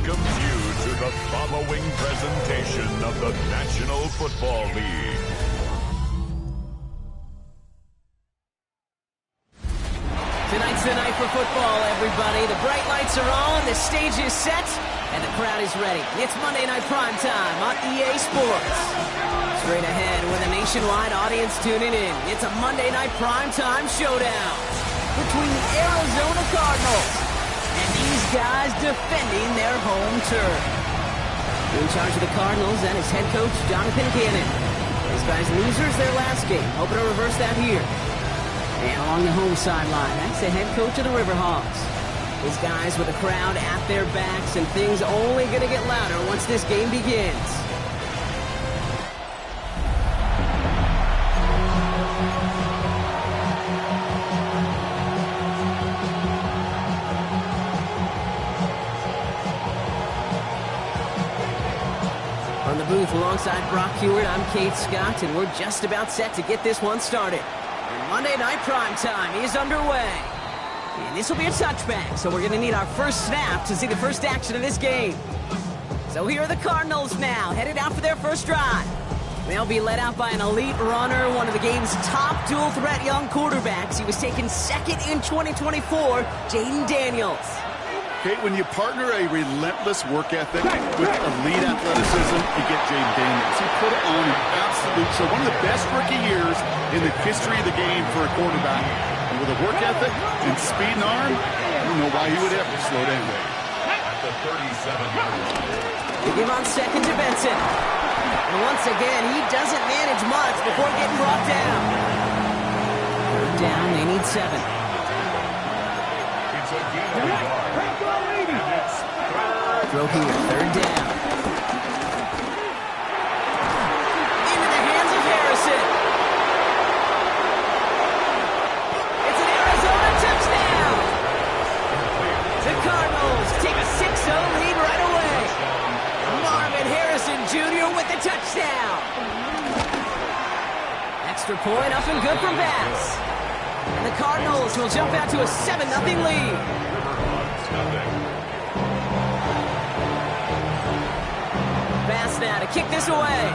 welcomes you to the following presentation of the National Football League. Tonight's the night for football, everybody. The bright lights are on, the stage is set, and the crowd is ready. It's Monday Night Primetime on EA Sports. Straight ahead with a nationwide audience tuning in, it's a Monday Night Primetime showdown between the Arizona Cardinals and these guys defending their home turf. In charge of the Cardinals and his head coach, Jonathan Gannon. These guys losers their last game, hoping to reverse that here. And along the home sideline, that's the head coach of the Riverhawks. These guys with the crowd at their backs, and things only going to get louder once this game begins. On the booth alongside Brock Hewitt, I'm Kate Scott, and we're just about set to get this one started. Monday Night Primetime is underway. And this will be a touchback, so we're going to need our first snap to see the first action of this game. So here are the Cardinals now, headed out for their first drive. They'll be led out by an elite runner, one of the game's top dual-threat young quarterbacks. He was taken second in 2024, Jayden Daniels. Kate, when you partner a relentless work ethic with elite athleticism, you get Jayden Daniels. He put on an absolute show. One of the best rookie years in the history of the game for a quarterback. And with a work ethic and speed and arm, I don't know why he would ever slow down. At the 37-yard line. They give on second to Benson. And once again, he doesn't manage much before getting brought down. Third down, they need 7. It's a game of yards. Throw here, third down. Into the hands of Harrison. It's an Arizona touchdown. The Cardinals take a 6-0 lead right away. Marvin Harrison Jr. with the touchdown. Extra point up and good for Bass. And the Cardinals will jump out to a 7-0 lead. Bass now to kick this away.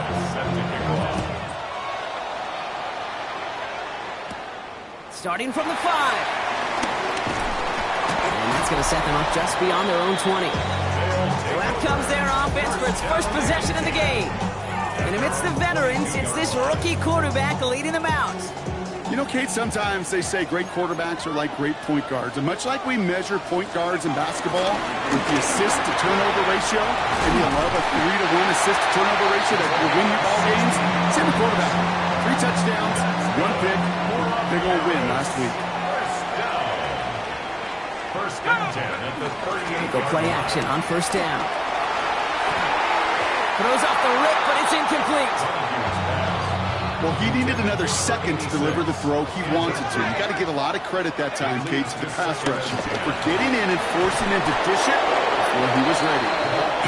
Starting from the 5. And that's going to set them up just beyond their own 20. So out comes their offense for its first possession of the game. And amidst the veterans, it's this rookie quarterback leading them out. You know, Kate, sometimes they say great quarterbacks are like great point guards. And much like we measure point guards in basketball with the assist-to-turnover ratio, and you love a 3-to-1 assist-to-turnover ratio that will win you ball games, same with quarterback. 3 touchdowns, 1 pick, big old win last week. First and 10 at the 38. Go play action on first down. Throws off the rip, but it's incomplete. Well, he needed another second to deliver the throw he wanted to. You got to give a lot of credit that time, Kate, to the pass rush for getting in and forcing him to dish it before he was ready.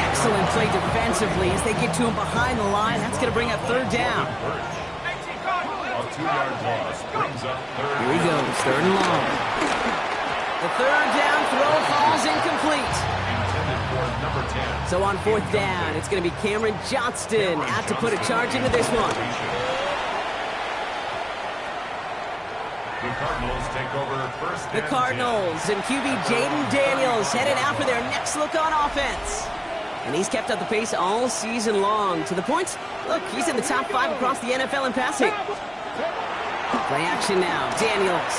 Excellent play defensively as they get to him behind the line. That's going to bring up third down. A 2-yard loss brings up third. Here he goes, third and long. The third down throw falls incomplete. Intended for number 10. So on fourth down, it's going to be Cameron Johnston out to put a charge into this one. The Cardinals take over first The and Cardinals and QB Jayden Daniels headed out for their next look on offense. And he's kept up the pace all season long. To the point, look, he's in the top 5 across the NFL in passing. Play action now, Daniels.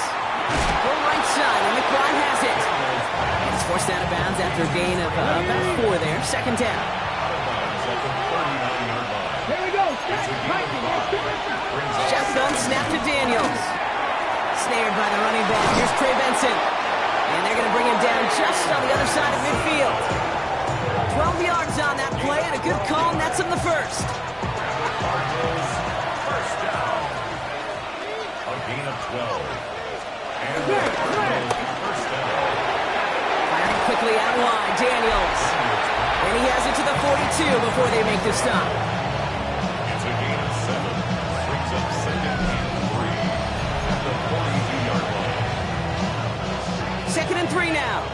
Go right side, and McBride has it. And it's forced out of bounds after a gain of about 4 there. Second down. Here we go. Shotgun snap to Daniels. Snared by the running back. Here's Trey Benson. And they're going to bring him down just on the other side of midfield. 12 yards on that play, and a good call nets him the first. First down. A gain of 12. And the Cardinals first down. Firing quickly out wide, Daniels. And he has it to the 42 before they make the stop. It's a gain of 7. Brings up second and 3 at the 42-yard line. Second and 3 now.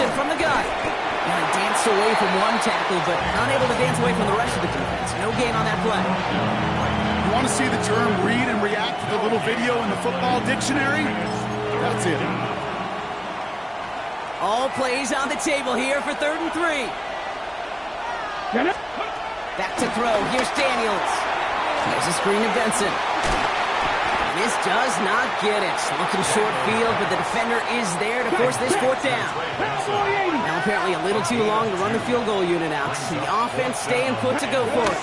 Benson from the gun. And he danced away from one tackle, but unable to dance away from the rest of the defense. No gain on that play. You want to see the term read and react to the little video in the football dictionary? That's it. All plays on the table here for 3rd and 3. Back to throw. Here's Daniels. There's a screen to Benson. This does not get it. Looking short field, but the defender is there to force this 4th down. Now apparently a little too long to run the field goal unit out. The offense staying put to go for it.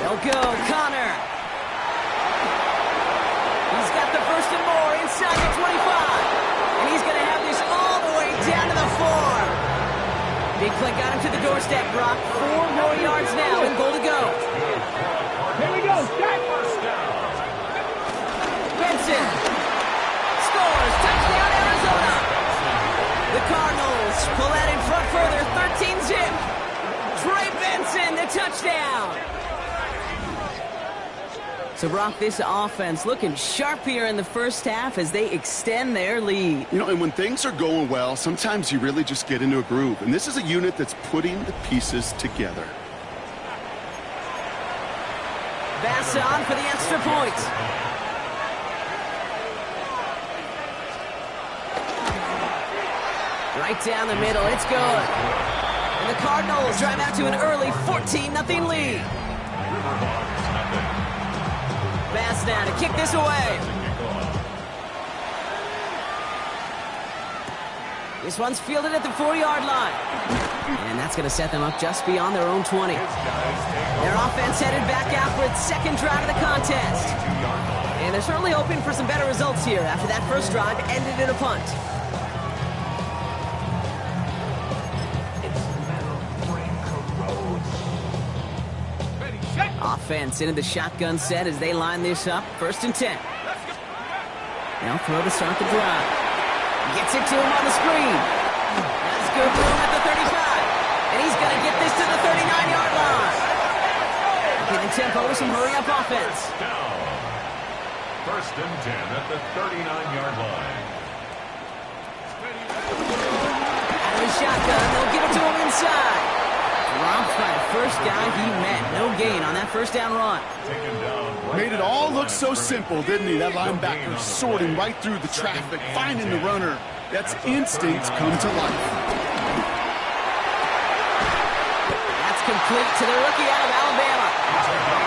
They'll go. Connor. He's got the 1st and more inside the 25. And he's going to have this all the way down to the 4. Big play got him to the doorstep, Brock. 4 more yards now and goal to go. Here we go. Benson scores. Touchdown, Arizona. The Cardinals pull that in front further. 13-zip. Trey Benson, the touchdown. So, Brock, this offense looking sharp here in the first half as they extend their lead. You know, and when things are going well, sometimes you really just get into a groove. And this is a unit that's putting the pieces together. Bass on for the extra point. Right down the middle, it's good. And the Cardinals drive out to an early 14-0 lead. Bass now to kick this away. This one's fielded at the 4-yard line. And that's going to set them up just beyond their own 20. Their offense headed back out for its 2nd drive of the contest. And they're certainly hoping for some better results here after that first drive ended in a punt. Offense into the shotgun set as they line this up. 1st and 10. Now throw to start the drive. Gets it to him on the screen. That's good room at the 35. And he's going to get this to the 39-yard line. Getting tempo with some hurry-up offense. 1st and 10 at the 39-yard line. Out of the shotgun, they'll give it to him inside. Dropped by the first guy he met. No gain on that 1st down run. Made it all look so simple, didn't he? That linebacker sorting right through the traffic, finding the runner. That's instincts come to life. That's complete to the rookie out of Alabama.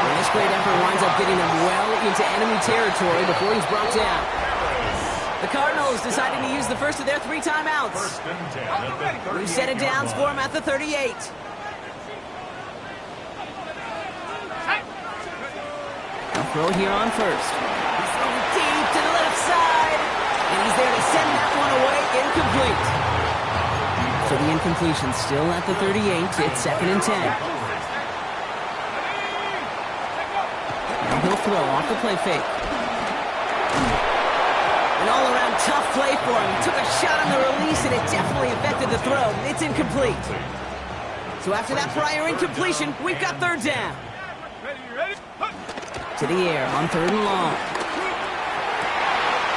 And this great effort winds up getting him well into enemy territory before he's brought down. The Cardinals deciding to use the first of their 3 timeouts. We set it down for him at the 38. Throw here on 1st. He's throwing deep to the left side. And he's there to send that one away. Incomplete. So the incompletion still at the 38. It's 2nd and 10. Now he'll throw off the play fake. An all-around tough play for him. He took a shot on the release, and it definitely affected the throw. It's incomplete. So after that prior incompletion, we've got 3rd down. To the air on 3rd and long.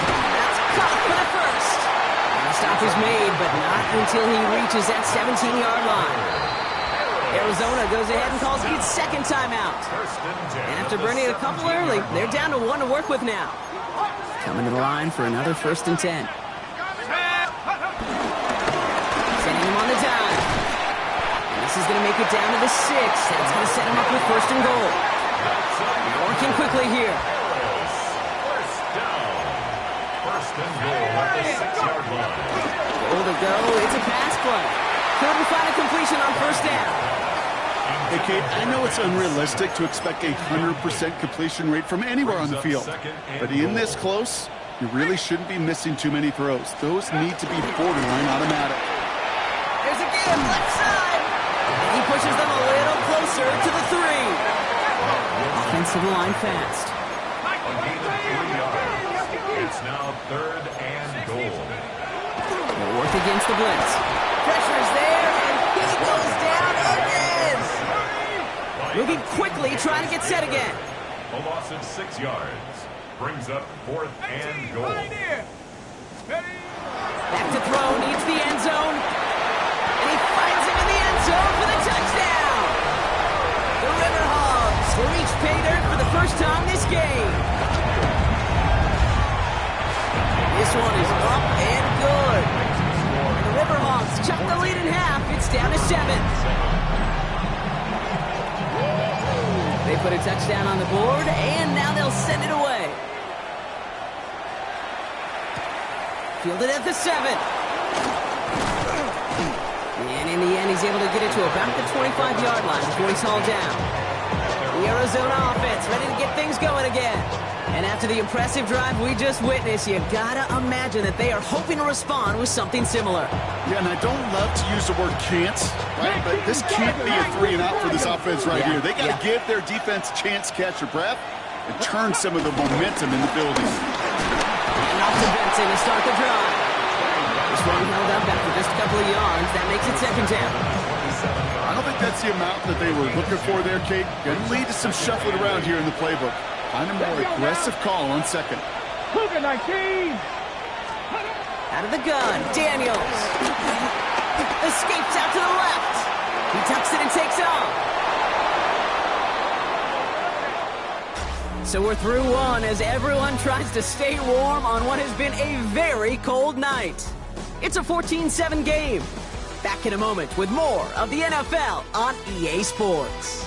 That's caught for the 1st. And the stop is made, but not until he reaches that 17-yard line. Arizona goes ahead and calls its 2nd timeout. And after burning a couple early, they're down to 1 to work with now. Coming to the line for another 1st and 10. Sending him on the dime. And this is going to make it down to the 6. That's going to set him up with 1st and goal. Working quickly here. 1st down. 1st and goal at the 6-yard line. Goal to go. It's a pass play. Couldn't find a completion on 1st down. Hey, Kate, I know it's unrealistic to expect a 100% completion rate from anywhere on the field. But in this close, you really shouldn't be missing too many throws. Those need to be borderline automatic. There's a give, left side. And he pushes them a little closer to the 3. Offensive line fast. It's now 3rd and goal. They'll work against the blitz. Pressure's there, and he goes down again. Moving quickly, trying to get set again. A loss of 6 yards. Brings up 4th and goal. Back to throw, needs the end zone. one is up and good. And the Riverhawks chuck the lead in half. It's down to 7. They put a touchdown on the board, and now they'll send it away. Fielded at the 7. And in the end, he's able to get it to about the 25-yard line before he's hauled down. The Arizona offense ready to get things going again. And after the impressive drive we just witnessed, you gotta imagine that they are hoping to respond with something similar. Yeah, and I don't love to use the word can't, right? But this can't be a 3-and-out for this offense right here. They got to give their defense a chance to catch their breath and turn some of the momentum in the building. And off to Benson to start the drive. This one held up after just a couple of yards. That makes it 2nd down. I don't think that's the amount that they were looking for there, Kate. Going to lead to some shuffling around here in the playbook. Find a more aggressive call on 2nd. Cougar 19. Out of the gun, Daniels. Escapes out to the left. He tucks it and takes off. So we're through one as everyone tries to stay warm on what has been a very cold night. It's a 14-7 game. Back in a moment with more of the NFL on EA Sports.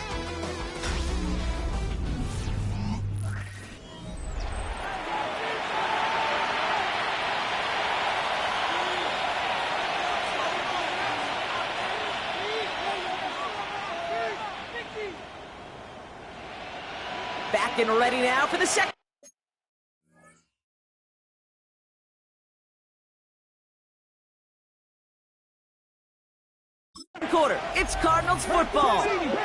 Back and ready now for the second quarter. It's Cardinals football.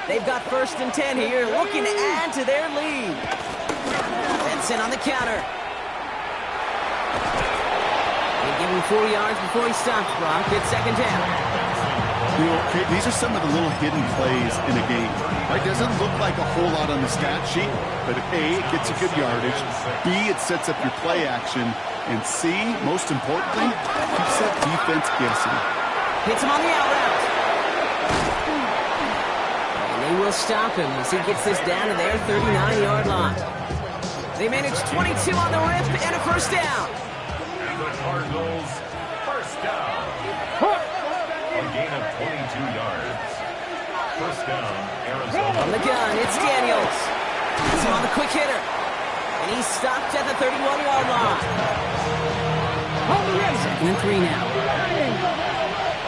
They've got 1st and 10 here, looking to add to their lead. Benson on the counter. They give him 4 yards before he stops, Brock. It's 2nd down. You know, Kate, these are some of the little hidden plays in a game. Right? Doesn't look like a whole lot on the stat sheet, but A, it gets you good yardage. B, it sets up your play action. And C, most importantly, keeps that defense guessing. Hits him on the out route. And they will stop him as he gets this down to their 39-yard line. They manage 22 on the rip and a 1st down. And the Cardinals, 1st down. A gain of 22 yards. 1st down, Arizona. On the gun, it's Daniels. He's on the quick hitter. And he's stopped at the 31-yard line. 2nd and 3 now.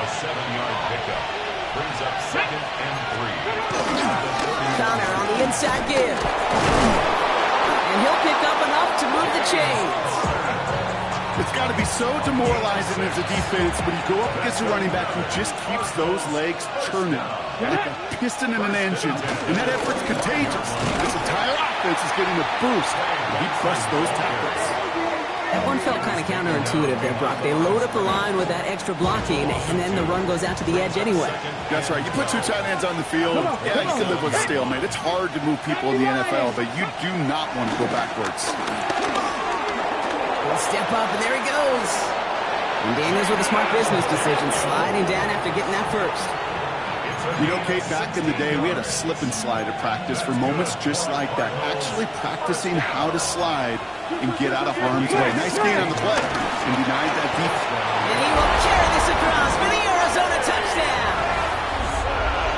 A 7-yard pickup. Brings up 2nd and 3. Connor on the inside give. And he'll pick up enough to move the chains. It's got to be so demoralizing as a defense when you go up against a running back who just keeps those legs churning like a piston in an engine. And that effort's contagious. This entire offense is getting a boost. He busts those tackles. That one felt kind of counterintuitive there, Brock. They load up the line with that extra blocking, and then the run goes out to the edge anyway. That's right. You put 2 tight ends on the field, yeah, you can live with a stalemate. It's hard to move people in the NFL, but you do not want to go backwards. He'll step up, and there he goes. And Daniels with a smart business decision, sliding down after getting that 1st. You know, Kate, back in the day, we had a slip and slide at practice for moments just like that. Actually practicing how to slide and get out of harm's way. Nice gain on the play and denied that deep. And he will carry this across for the Arizona touchdown.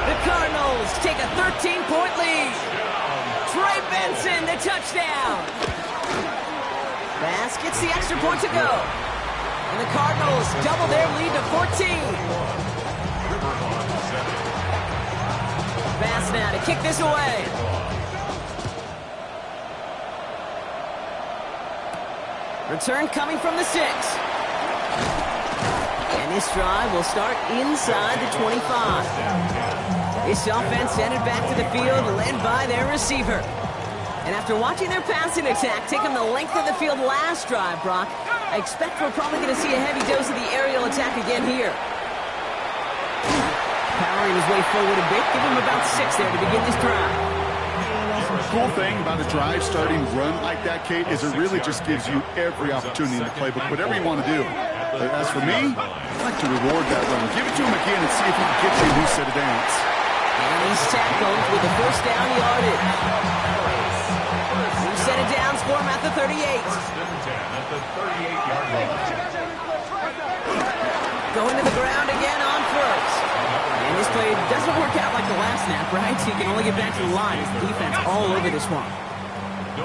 The Cardinals take a 13-point lead. Trey Benson, the touchdown. Bass gets the extra point to go. And the Cardinals double their lead to 14. Bass now to kick this away. Return coming from the 6. And this drive will start inside the 25. This offense headed back to the field, led by their receiver. And after watching their passing attack take them the length of the field last drive, Brock, I expect we're probably going to see a heavy dose of the aerial attack again here. Powering his way forward a bit, give him about 6 there to begin this drive. The cool thing about a drive starting run like that, Kate, is it really just gives you every opportunity in the playbook, whatever you want to do. But as for me, I'd like to reward that run. Give it to him again and see if he can get you a new set of downs. And he's tackled with the 1st down yardage. New set of downs for him at the 38. the 38-yard line. Going to the ground again on first. And this play doesn't work out like the last snap, right? So you can only get back to the line as the defense all over this one.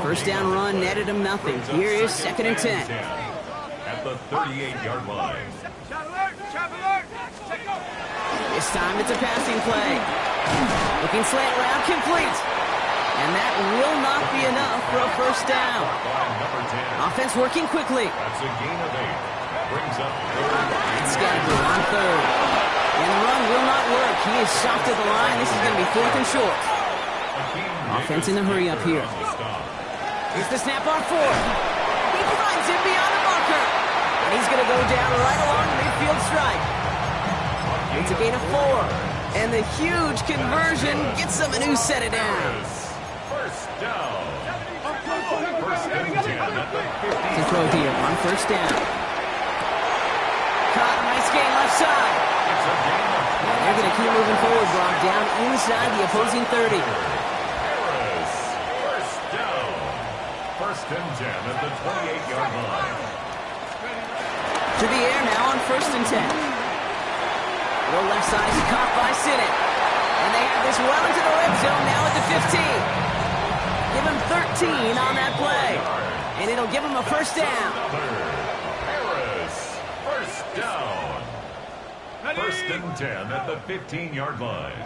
First down run netted him nothing. Here is 2nd and 10. At the 38-yard line. This time it's a passing play. Looking slant route, complete. And that will not be enough for a first down. Number 10. Offense working quickly. That's a gain of 8. Brings up 3rd. It's Scattergood on 3rd. And the run will not work. He is shot to the line. This is going to be 4th and short. Offense in the hurry up here. Here's the snap on 4th. He finds him beyond the marker. And he's going to go down right along the midfield stripe. It's a gain of 4. And the huge conversion gets them a new set it down. First down. First and 10 at the 50. To throw here on first down. Caught, nice gain left side. It's a gain of 4. They're going to keep moving forward, Brock, down inside the opposing 30. Harris. First down. First and 10 at the 28-yard line. To the air now on first and 10. Low left side is caught by Sinnott. And they have this well into the red zone now at the 15. Give him 13 on that play. And it'll give him a first down. Harris. First down. First and 10 at the 15-yard line.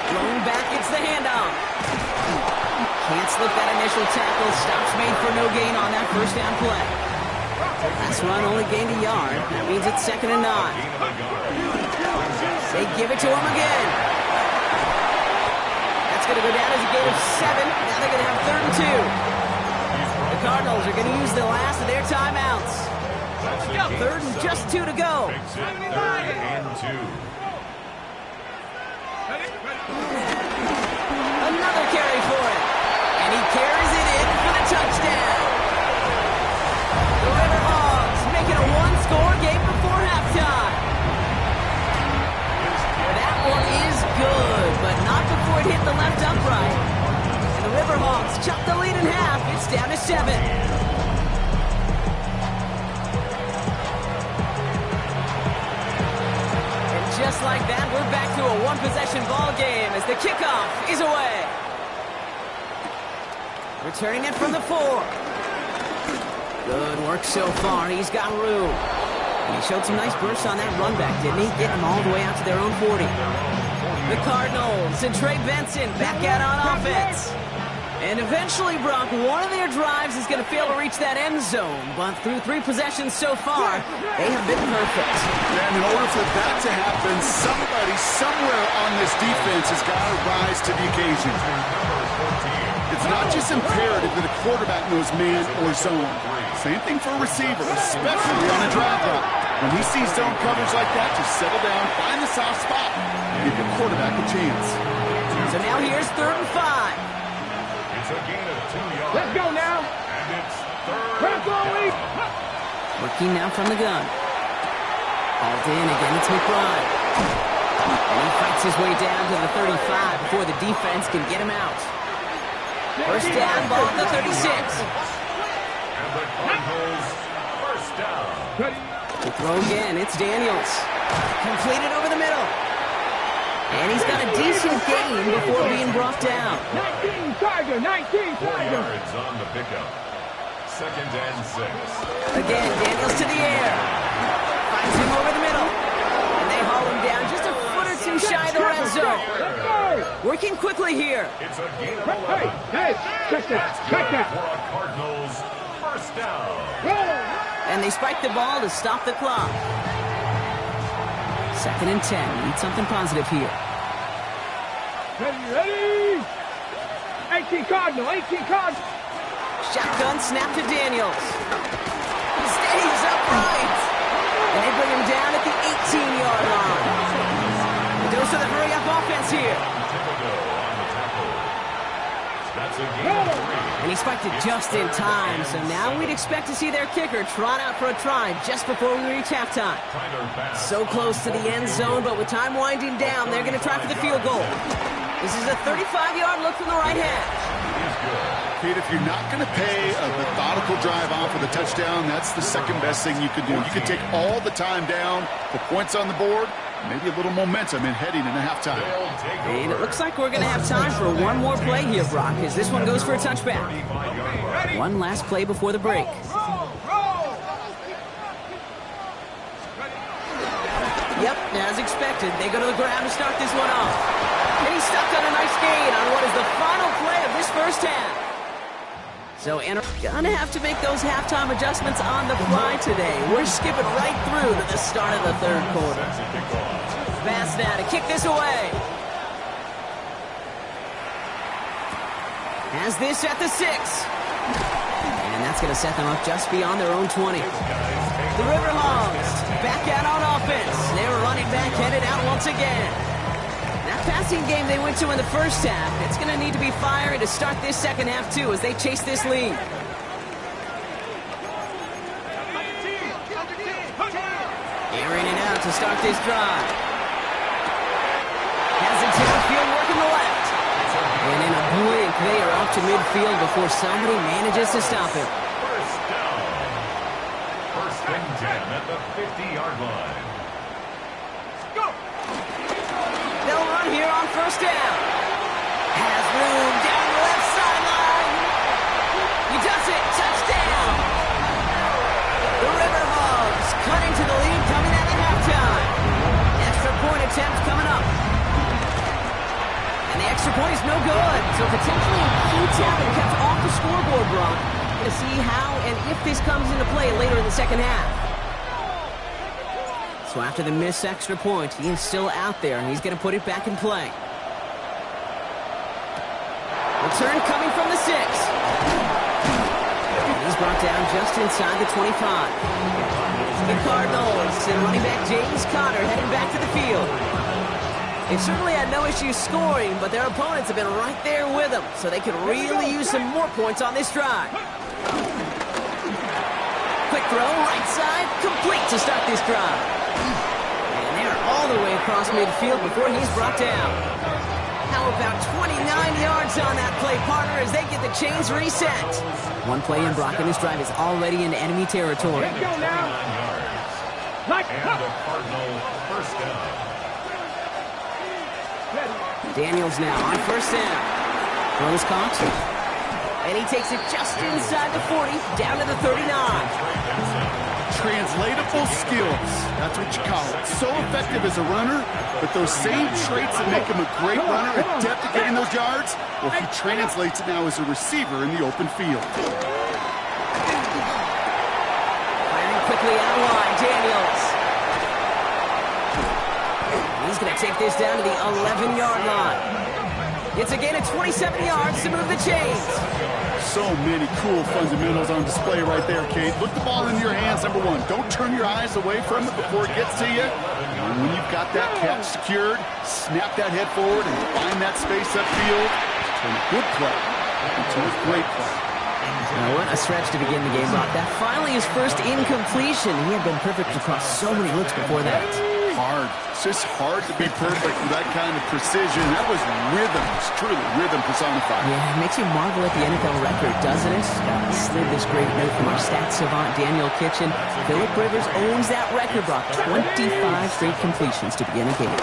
Thrown back, it's the handoff. Can't slip that initial tackle. Stops made for no gain on that first down play. Last run only gained a yard. That means it's 2nd and 9. They give it to him again. That's going to go down as a gain of 7. Now they're going to have 3rd and 2. The Cardinals are going to use the last of their timeouts. 3rd and just 2 to go. Makes it 3rd and 2. Another carry for it. And he carries it in for the touchdown. The Riverhawks make it a one-score game before halftime. That one is good, but not before it hit the left upright. And the Riverhawks chop the lead in half. It's down to 7. And just like that, we're back to a one-possession ball game as the kickoff is away. Returning it from the 4. Good work so far. He's got room. And he showed some nice bursts on that run back, didn't he? Getting them all the way out to their own 40. The Cardinals and Trey Benson back out on offense. And eventually, Brock, one of their drives is going to fail to reach that end zone. But through 3 possessions so far, they have been perfect. And in order for that to happen, somebody somewhere on this defense has got to rise to the occasion. It's not just imperative that a quarterback knows man or zone. Same thing for a receiver, especially on a drag route. When he sees zone coverage like that, just settle down, find the soft spot, and give your quarterback a chance. So now here's 3rd and 5. It's a gain of 2 yards. Let's go now. And it's 3rd Let's go, Lee. Working now from the gun. Hauled in again, it's McBride. And he fights his way down to the 35 before the defense can get him out. First down, ball at the 36. And the Cardinals first down. To throw again, it's Daniels. Completed over the middle. And he's got a decent gain before being brought down. 19 Tiger, 19 4 Tiger. yards on the pickup. 2nd and 6. Again, Daniels to the air. Finds him over the middle. And they haul him down just a foot or 2 shy of the red zone. Let's go. Working quickly here. It's a gain of Hey, 11. hey, check that, check Good that. for a Cardinals first down. And they spike the ball to stop the clock. 2nd and 10. Need something positive here. Ready? 18 Cardinal, 18 Cardinal. Shotgun snap to Daniels. He stays upright. And they bring him down at the 18-yard line. A dose of the hurry-up offense here. Thibodeau on the tackle. That's a gain of 3. And he spiked it just in time. So now we'd expect to see their kicker trot out for a try just before we reach halftime. Tyler Bass So close to the end zone, but with time winding down, they're going to try for the field goal. This is a 35-yard look from the right hash. Kate, if you're not going to pay a methodical drive off with a touchdown, that's the second best thing you can do. You can take all the time down, put points on the board, maybe a little momentum in heading into halftime. And it looks like we're going to have time for one more play here, Brock, as this one goes for a touchback. One last play before the break. Yep, as expected, they go to the ground to start this one off. And he's stuck on a nice gain on what is the final play of this first half. So, and we're going to have to make those halftime adjustments on the fly today. We're skipping right through to the start of the third quarter. Pass now to kick this away. Has this at the 6. And that's going to set them up just beyond their own 20. The Riverhawks back out on offense. They're running back, headed out once again. That passing game they went to in the first half, it's going to need to be fiery to start this second half, too, as they chase this lead. Airing it out to start this drive. Has it downfield, working the left. And in a blink, they are up to midfield before somebody manages to stop him. First and 10 at the 50-yard line. They'll run here on first down. Has room down the left sideline. He does it. Touchdown. The Riverhawks cutting to the lead coming out of halftime. Extra point attempt coming up. And the extra point is no good. So potentially huge having kept off the scoreboard, Brock. To see how and if this comes into play later in the second half. So after the missed extra point, he is still out there, and he's going to put it back in play. Return coming from the 6. And he's brought down just inside the 25. The Cardinals and running back James Conner heading back to the field. They've certainly had no issues scoring, but their opponents have been right there with them, so they could really use some more points on this drive. Quick throw, right side, complete to start this drive. And they're all the way across midfield before he's brought down. How about 29 yards on that play, partner, as they get the chains reset. One play in, Brock, and this drive is already in enemy territory. Let's go now. And a Cardinal first down. Daniels now on first down. Throw is caught. And he takes it just inside the 40, down to the 39. Translatable skills. That's what you call it. So effective as a runner, but those same traits that make him a great runner, adept at getting those yards, well, he translates it now as a receiver in the open field. Firing quickly out of line, Daniels. He's going to take this down to the 11-yard line. It's a gain of 27 yards to move the chains. So many cool fundamentals on display right there, Kate. Look the ball into your hands, number one. Don't turn your eyes away from it before it gets to you. And when you've got that catch secured, snap that head forward and find that space upfield. Turn a good play into a great play. Now, what a stretch to begin the game, Brock. That finally his first incompletion. He had been perfect across so many looks before that. Hard. It's just hard to be perfect with that kind of precision. That was rhythm. It's truly rhythm personified. Yeah, it makes you marvel at the NFL record, doesn't it? Slid this great note from our stats savant, Daniel Kitchen. Phillip Rivers owns that record, Brock. 25 straight completions to begin a game.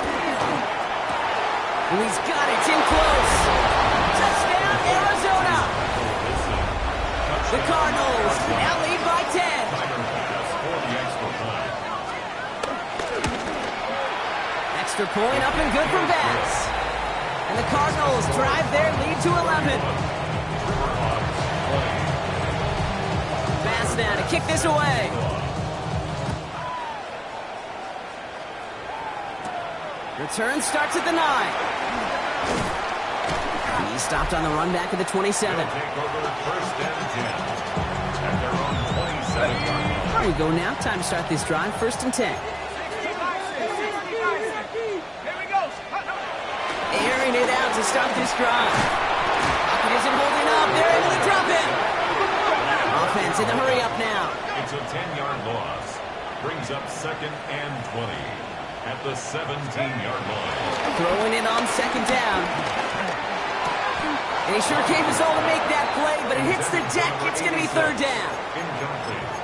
And he's got it in close. Touchdown, Arizona! The Cardinals now lead by 10. Extra point up and good from Bass. And the Cardinals drive their lead to 11. Bass now to kick this away. Return starts at the 9. He stopped on the run back at the 27. Take over first and 10 at their own 27-yard line. Here we go now. Time to start this drive. First and 10. Airing it out to start this drive. Pocket isn't holding up. They're able to drop it. Offense in the hurry up now. It's a 10-yard loss. Brings up second and 20 at the 17-yard line. Throwing it on second down. And he sure gave us all to make that play, but it hits the deck. It's going to be third down.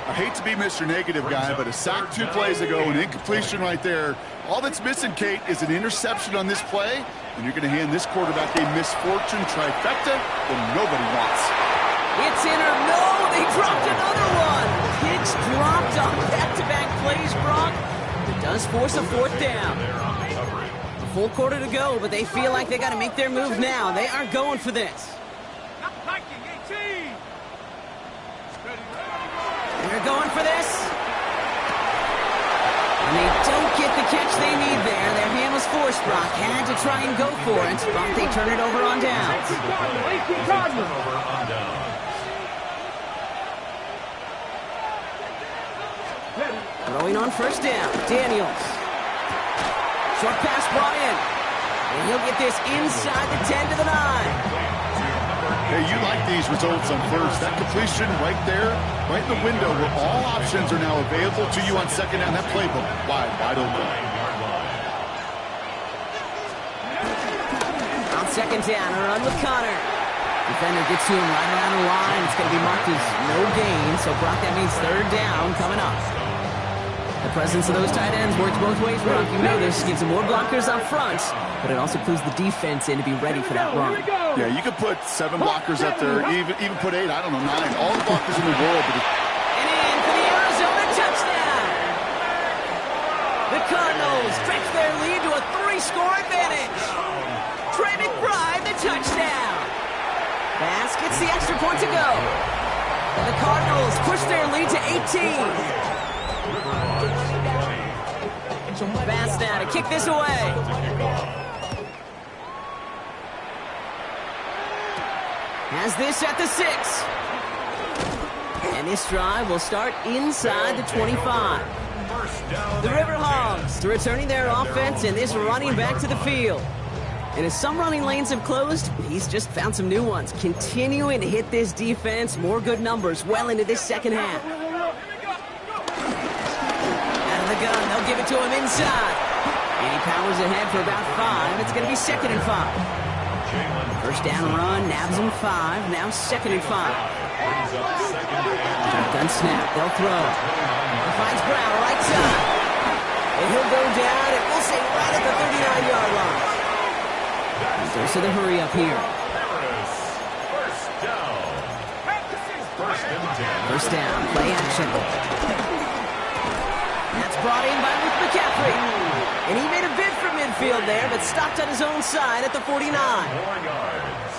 I hate to be Mr. Negative guy, but a sack 2 plays ago, an incompletion right there. All that's missing, Kate, is an interception on this play, and you're going to hand this quarterback a misfortune trifecta that nobody wants. It's in or no, they dropped another one. Hicks dropped on back-to-back plays, Brock. It does force a fourth down. A full quarter to go, but they feel like they got to make their move now. They are going for this. They're going for this. And they don't get the catch they need there. Their hand was forced, Brock. Had to try and go for it, but they turn it over on downs. Throwing on first down, Daniels. Short pass brought in. And he'll get this inside the 10 to the 9. Hey, you like these results on first. That completion right there, right in the window where all options are now available to you on second down. That playbook, wide open. On second down, a run with Connor. Defender gets to him right around the line. It's going to be marked as no gain. So, Brock, that means third down coming up. The presence of those tight ends works both ways, Brock. You know this. Gives them more blockers up front, but it also clues the defense in to be ready for that run. Yeah, you could put 7 blockers up there, even put 8, I don't know, 9. All the blockers in the world. But and in for the Arizona touchdown. The Cardinals stretch their lead to a 3-score advantage. Trey McBride, the touchdown. Bass gets the extra point to go. And the Cardinals push their lead to 18. Bass now to kick this away. Has this at the 6. And this drive will start inside the 25. The Riverhogs returning their offense and this running back to the field. And as some running lanes have closed, he's just found some new ones. Continuing to hit this defense, more good numbers well into this second half. Out of the gun, they'll give it to him inside. And he powers ahead for about 5. It's going to be 2nd and 5. First down run, nabs him 5. Now 2nd and 5. Gun snap, they'll throw. He finds Brown right side. And he'll go down, and we'll say right at the 39-yard line. There's the hurry up here. First down, play action. That's brought in by Luke McCaffrey. And he made a bid for midfield there, but stopped on his own side at the 49.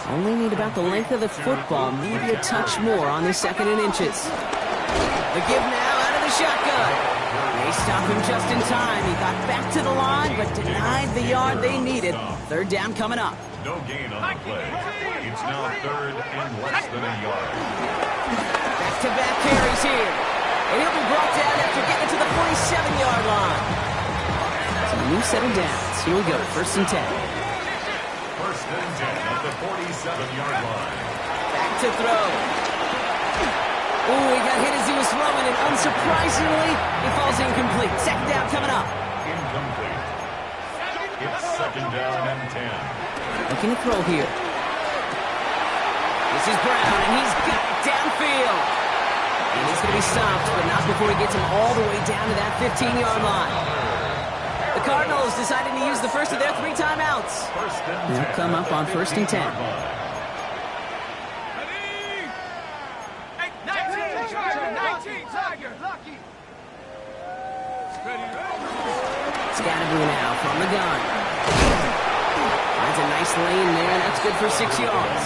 Only need about the length of the football, maybe a touch more on the 2nd and inches. The give now out of the shotgun. They stop him just in time. He got back to the line, but denied the yard they needed. Third down coming up. No gain on the play. It's now 3rd and less than a yard. Back-to-back carries here. And he'll be brought down after getting to the 47-yard line. So a new set of downs. Here we go, 1st and 10. 1st and 10 at the 47-yard line. Back to throw. Ooh, he got hit as he was throwing, and unsurprisingly, it falls incomplete. 2nd down coming up. Incomplete. It's 2nd down and 10. Looking to throw here. This is Brown, and he's got it downfield. And he's going to be stopped, but not before he gets him all the way down to that 15-yard line. The Cardinals decided to use the first of their 3 timeouts. They'll come up on 1st and 10. Scatterboo now from the gun. Finds a nice lane there. That's good for 6 yards.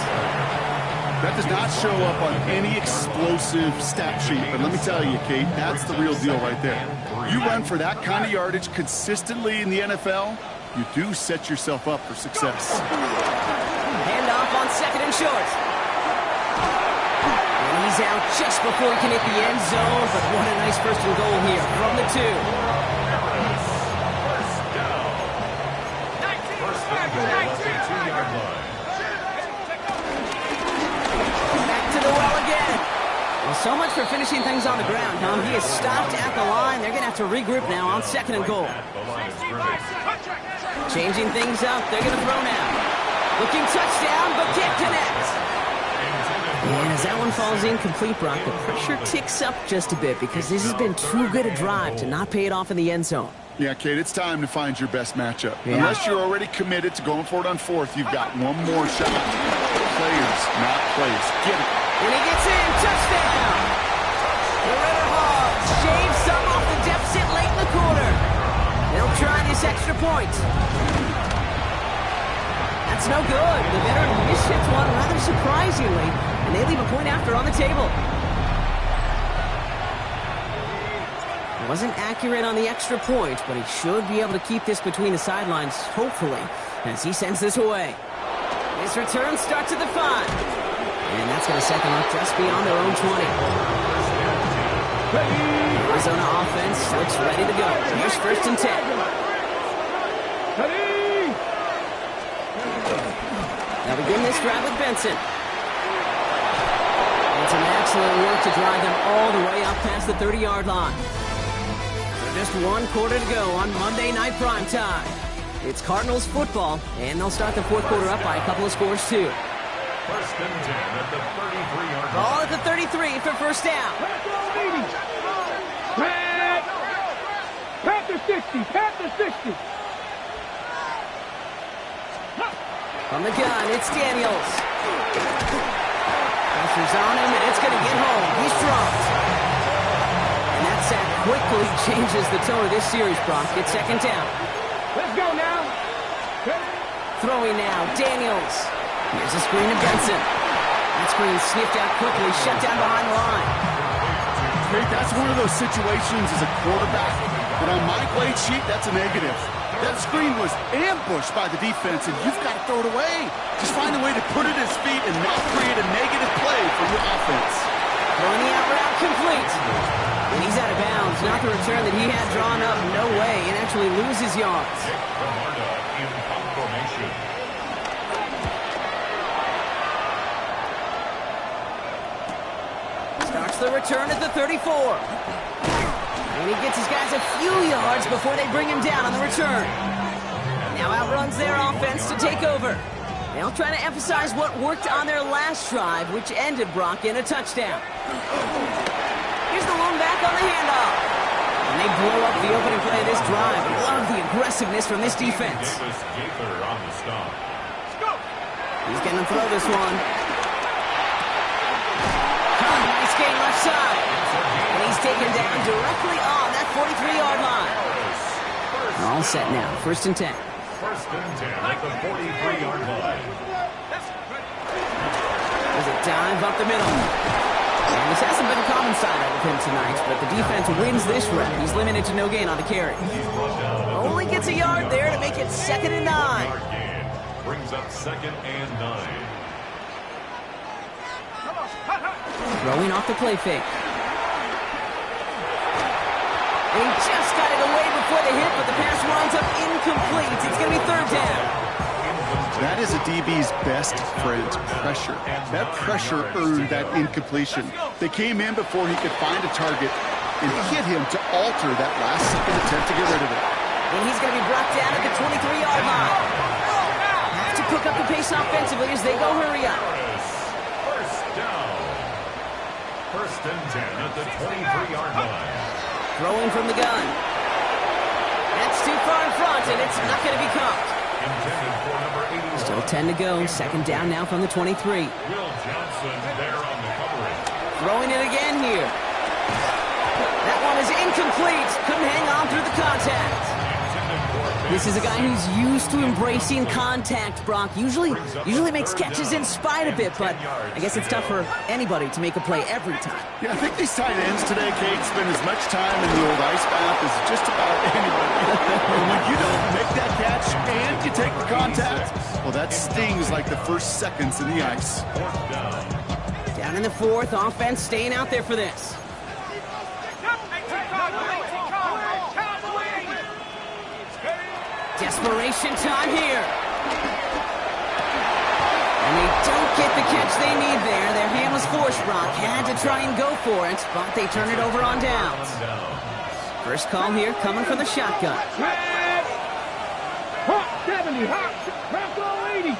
that does not show up on any explosive stat sheet. But let me tell you, Kate, that's the real deal right there. You run for that kind of yardage consistently in the NFL, you do set yourself up for success. Handoff on 2nd and short. And he's out just before he can hit the end zone, but what a nice 1st and goal here from the 2. So much for finishing things on the ground, huh? He is stopped at the line. They're going to have to regroup now on 2nd and goal. Changing things up. They're going to throw now. Looking touchdown, but can't connect. And as that one falls incomplete, Brock, the pressure ticks up just a bit because this has been too good a drive to not pay it off in the end zone. Yeah, Kate, it's time to find your best matchup. Yeah. Unless you're already committed to going for it on fourth, you've got one more shot. Players, not plays. Get it. And he gets in. Touchdown. The Riverhawks shave some off the deficit late in the quarter. They'll try this extra point. That's no good. The veteran mishits one rather surprisingly, and they leave a point after on the table. Wasn't accurate on the extra point, but he should be able to keep this between the sidelines, hopefully, as he sends this away. His return starts at the 5. And that's going to set them up just beyond their own 20. Arizona offense looks ready to go. Here's 1st and 10. They'll begin this drive with Benson. And some excellent work to drive them all the way up past the 30-yard line. Just one quarter to go on Monday Night Primetime. It's Cardinals football, and they'll start the fourth quarter up by a couple of scores, too. 1st and 10 at the 33-yard line. Ball at the 33 for first down. Panther 60, Panther 60. From the gun, it's Daniels. Pressure's on him, and it's going to get home. He's dropped. And that sack quickly changes the tone of this series, Brock. It's 2nd down. Let's go now. Throwing now, Daniels. Here's a screen to Benson. That screen sniffed out quickly, shut down behind the line. Kate, that's one of those situations as a quarterback, but on my grade sheet, that's a negative. That screen was ambushed by the defense, and you've got to throw it away. Just find a way to put it at his feet and not create a negative play for your offense. Throwing the out route complete. And he's out of bounds. Not the return that he had drawn up. No way. And actually loses yards. In formation. Starts the return at the 34. And he gets his guys a few yards before they bring him down on the return. Now outruns their offense to take over. They'll try to emphasize what worked on their last drive, which ended, Brock, in a touchdown. Here's the lone back on the handoff. And they blow up the opening play of this drive. Love the aggressiveness from this defense. Davis Gaither on the stop. He's going to throw this one. Nice gain left side. And he's taken down directly on that 43-yard line. All set now. 1st and 10. 1st and 10 at the 43-yard line. There's a dive up the middle. And this hasn't been a common side with him tonight, but the defense wins this rep. He's limited to no gain on the carry. Only gets a yard there to make it 2nd and 9. Brings up 2nd and 9. Throwing off the play fake. And he just got it away before the hit, but the pass winds up incomplete. It's going to be 3rd down. That is a DB's best friend, pressure. That pressure earned that incompletion. They came in before he could find a target and hit him to alter that last-second attempt to get rid of it. And he's going to be brought down at the 23-yard line. Have to pick up the pace offensively as they go hurry up. 1st down. 1st and 10 at the 23-yard line. Throwing from the gun. That's too far in front, and it's not going to be caught. Intended for number 81. Still 10 to go. 2nd down now from the 23. Will Johnson there on the coverage. Throwing it again here. That one is incomplete. Couldn't hang on through the contact. This is a guy who's used to embracing contact, Brock. Usually makes catches in spite of it, but I guess it's tough for anybody to make a play every time. Yeah, I think these tight ends today, Kate, spend as much time in the old ice bath as just about anybody. And when you don't make that catch and you take the contact, well, that stings like the first seconds in the ice. 4th down. Down in the 4th, offense staying out there for this. Desperation time here. And they don't get the catch they need there. Their hand was forced, Brock. Had to try and go for it, but they turn it over on downs. First call here coming from the shotgun. Hot 70, hot 80.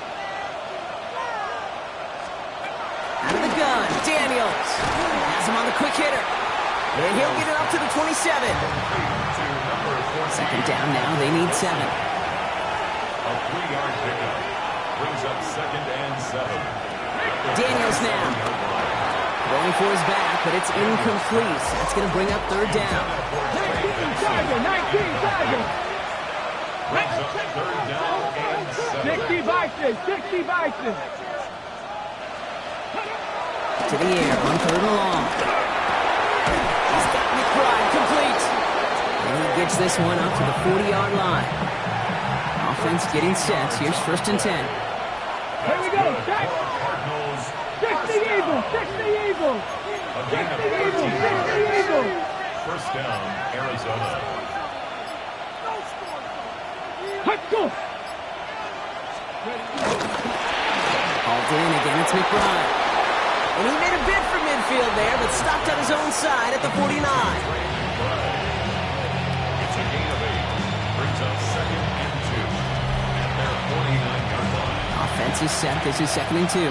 on the quick hitter. And he'll get it up to the 27. Second down now. They need 7. A 3-yard pickup brings up 2nd and 7. Daniels now. Going for his back, but it's incomplete. That's going to bring up 3rd down. 19 Tiger. Brings up 3rd down and 7. 60 Bison. To the air on 3rd and long. He's got McBride complete. And he gets this one up to the 40-yard line. Offense getting set. Here's 1st and 10. Here we go. Check. Cardinals. 60 Eagles. 60 Eagles. 60 Eagles. 1st down, Arizona. Let's go. Hauled in again. It's McBride. And he made a bid for midfield there, but stopped on his own side at the 49. It's a gain of 8. Brings up 2nd and 2 at their 49-yard line. Offense is set. This is 2nd and 2.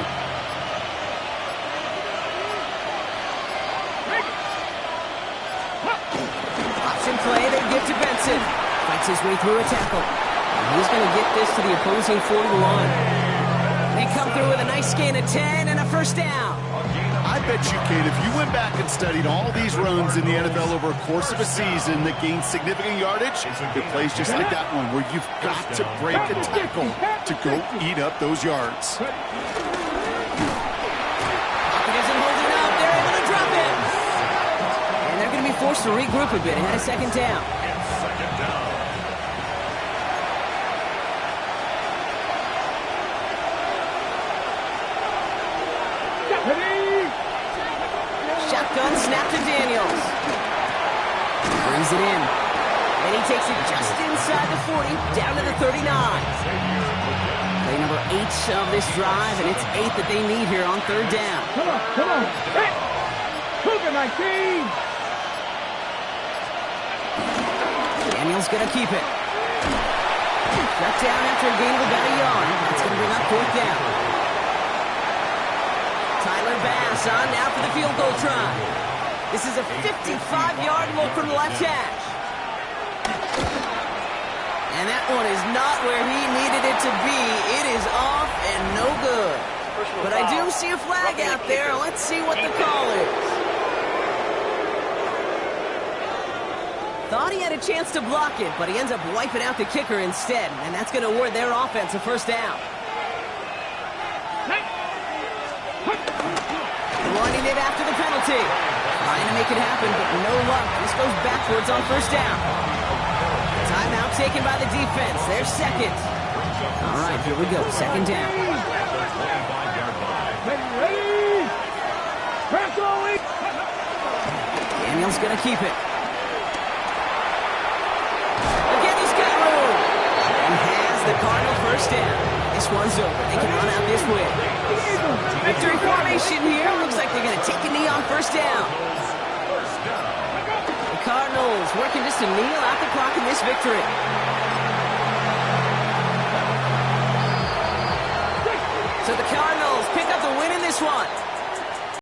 Option play. They give to Benson. Fights his way through a tackle. And he's going to get this to the opposing 41. They come through with a nice gain of 10 and a 1st down. I bet you, Kate, if you went back and studied all these runs in the NFL over a course of a season that gained significant yardage, it plays just like that one, where you've got to break a tackle to go eat up those yards. Pocket isn't holding up. They're able to drop it. And they're going to be forced to regroup a bit ahead of 2nd down. It's 2nd down. Shotgun snap to Daniels. Brings it in. And he takes it just inside the 40, down to the 39. Play number 8 of this drive, and it's 8 that they need here on 3rd down. Come on. Hey. Cougar 19. Daniels going to keep it. Shut down after a gain of about a yard. That's going to bring up 4th down. Tyler Bass on now for the field goal try. This is a 55-yard look from the left hash. And that one is not where he needed it to be. It is off and no good. But I do see a flag out there. Let's see what the call is. Thought he had a chance to block it, but he ends up wiping out the kicker instead. And that's going to award their offense a 1st down. Running it after the penalty. Trying to make it happen, but no luck. This goes backwards on 1st down. Timeout taken by the defense. They're 2nd. All right, here we go. 2nd down. Ready. Press going. Daniels going to keep it. Again, he's got room. And has the Cardinal 1st down. This one's over. They can run out this way. Victory formation here. Looks like they're going to take a knee on 1st down. The Cardinals working just to kneel out the clock in this victory. So the Cardinals pick up the win in this one.